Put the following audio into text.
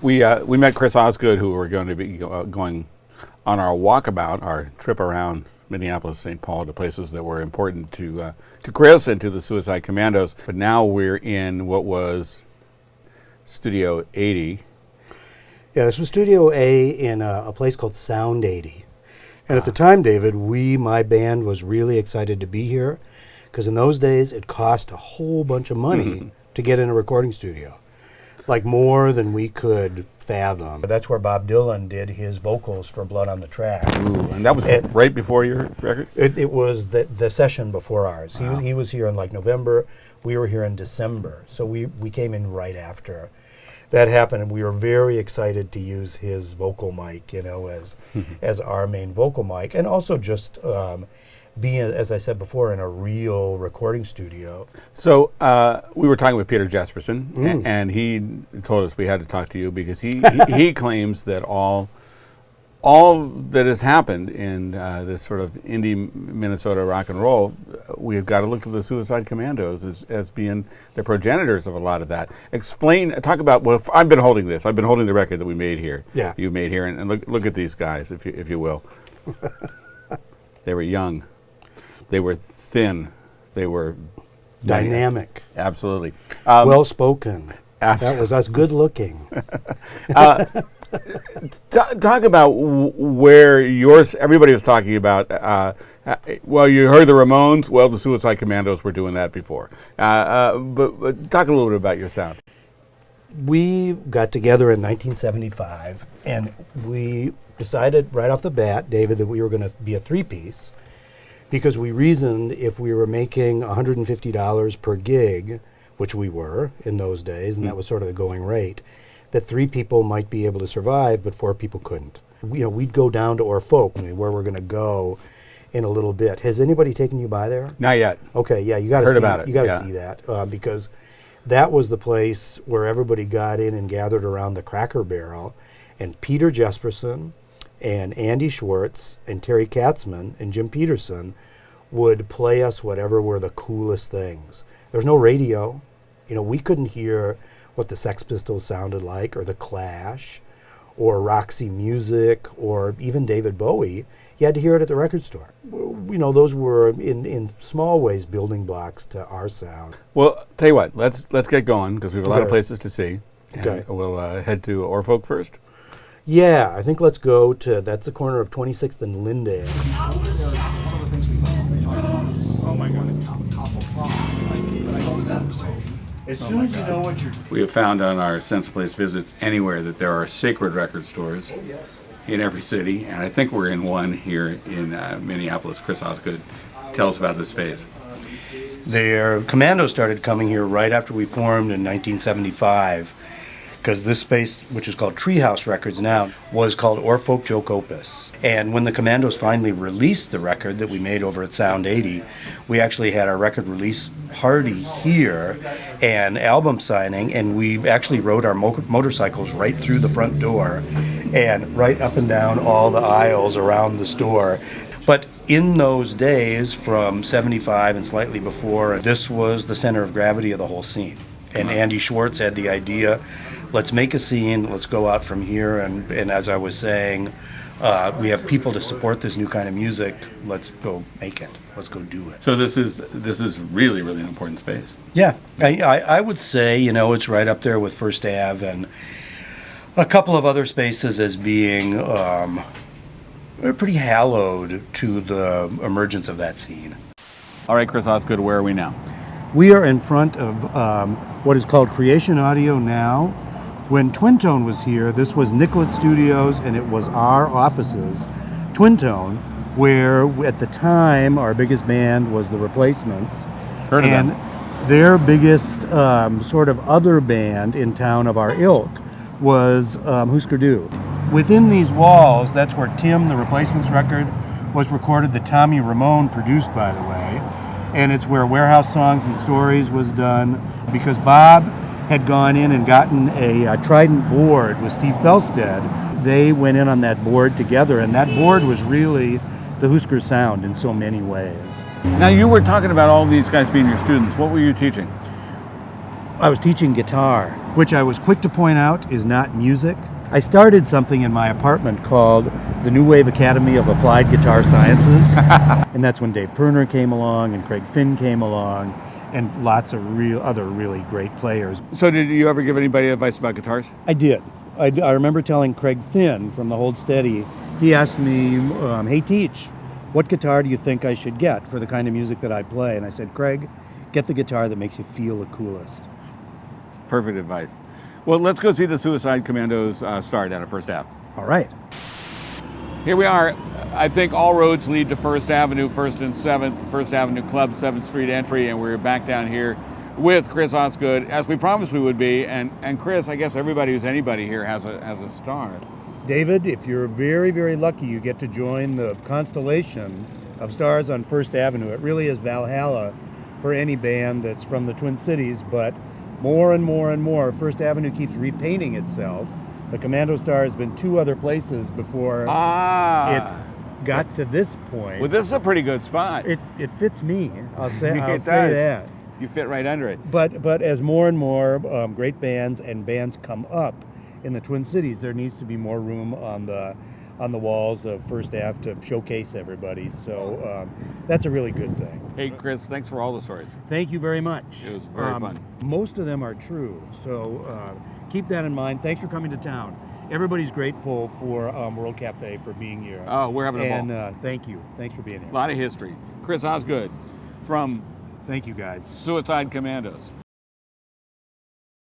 We met Chris Osgood, who we're going to be going on our walkabout, our trip around Minneapolis, St. Paul, to places that were important to Chris and to the Suicide Commandos. But now we're in what was Studio 80. Yeah, this was Studio A in a place called Sound 80. And at the time, David, my band was really excited to be here because in those days it cost a whole bunch of money to get in a recording studio, like more than we could fathom. That's where Bob Dylan did his vocals for Blood on the Tracks. Ooh, and that was right before your record? It was the session before ours. Wow. He was here in like November. We were here in December. So we came in right after that happened, and we were very excited to use his vocal mic, as our main vocal mic, and also just being, as I said before, in a real recording studio. So we were talking with Peter Jesperson, and he told us we had to talk to you because he claims that all that has happened in this sort of indie Minnesota rock and roll, we've got to look to the Suicide Commandos as being the progenitors of a lot of that. Talk about, well, I've been holding the record that we made here. Yeah. You made here, and look at these guys, if you will. They were young. They were thin. They were dynamic. Absolutely. Well spoken. That was us good looking. Talk about where everybody was talking about, well, you heard the Ramones, well, the Suicide Commandos were doing that before. But talk a little bit about your sound. We got together in 1975, and we decided right off the bat, David, that we were going to be a three-piece, because we reasoned if we were making $150 per gig, which we were in those days, and that was sort of the going rate, that 3 people might be able to survive, but 4 people couldn't. We'd go down to Orfolk, where we're going to go in a little bit. Has anybody taken you by there? Not yet. Okay, yeah, you got to heard about it. You got to see that because that was the place where everybody got in and gathered around the Cracker Barrel, and Peter Jesperson and Andy Schwartz and Terry Katzman and Jim Peterson would play us whatever were the coolest things. There's no radio. We couldn't hear what the Sex Pistols sounded like, or the Clash, or Roxy Music, or even David Bowie. You had to hear it at the record store. Those were in small ways building blocks to our sound. Well, tell you what, let's get going because we have a lot of places to see. Okay, we'll head to Orfolk first. Yeah, I think let's go to that's the corner of 26th and Lyndale. Oh my God. As soon as you know what you're... We have found on our Sense Place visits anywhere that there are sacred record stores in every city, and I think we're in one here in Minneapolis. Chris Osgood, tell us about this space. Their commandos started coming here right after we formed in 1975, because this space, which is called Treehouse Records now, was called Folkjokeopus. And when the Commandos finally released the record that we made over at Sound 80, we actually had our record release party here and album signing, and we actually rode our motorcycles right through the front door and right up and down all the aisles around the store. But in those days, from 75 and slightly before, this was the center of gravity of the whole scene. And Andy Schwartz had the idea, let's make a scene, let's go out from here, and as I was saying, we have people to support this new kind of music, let's go make it, let's go do it. So this is really, really an important space. Yeah, I would say, it's right up there with First Ave and a couple of other spaces as being pretty hallowed to the emergence of that scene. All right, Chris Osgood, where are we now? We are in front of what is called Creation Audio now. When Twin Tone was here, this was Nicollet Studios, and it was our offices, Twin Tone, where at the time our biggest band was The Replacements. Heard of them. Their biggest sort of other band in town of our ilk was Husker Du. Within these walls, that's where Tim, The Replacements record, was recorded, that Tommy Ramone produced, by the way. And it's where Warehouse Songs and Stories was done, because Bob had gone in and gotten a Trident board with Steve Felstead. They went in on that board together, and that board was really the Husker sound in so many ways. Now, you were talking about all these guys being your students. What were you teaching? I was teaching guitar, which I was quick to point out is not music. I started something in my apartment called the New Wave Academy of Applied Guitar Sciences. And that's when Dave Perner came along and Craig Finn came along and lots of other really great players. So did you ever give anybody advice about guitars? I did. I remember telling Craig Finn from the Hold Steady, he asked me, hey Teach, what guitar do you think I should get for the kind of music that I play? And I said, Craig, get the guitar that makes you feel the coolest. Perfect advice. Well, let's go see the Suicide Commandos start down at First Ave. All right. Here we are. I think all roads lead to First Avenue, 1st and 7th, First Avenue Club, 7th Street entry, and we're back down here with Chris Osgood, as we promised we would be. And Chris, I guess everybody who's anybody here has a star. David, if you're very, very lucky, you get to join the constellation of stars on First Avenue. It really is Valhalla for any band that's from the Twin Cities, but more and more and more, First Avenue keeps repainting itself. The Commando Star has been 2 other places before it got to this point. Well, this is a pretty good spot. It fits me. I'll say It say does. that. You fit right under it. But as more and more great bands and bands come up in the Twin Cities, there needs to be more room on the walls of First Ave to showcase everybody. So that's a really good thing. Hey, Chris, thanks for all the stories. Thank you very much. It was very fun. Most of them are true, so keep that in mind. Thanks for coming to town. Everybody's grateful for World Cafe for being here. Oh, we're having a ball. And thank you. Thanks for being here. A lot of history. Chris Osgood from Thank you, guys. Suicide Commandos.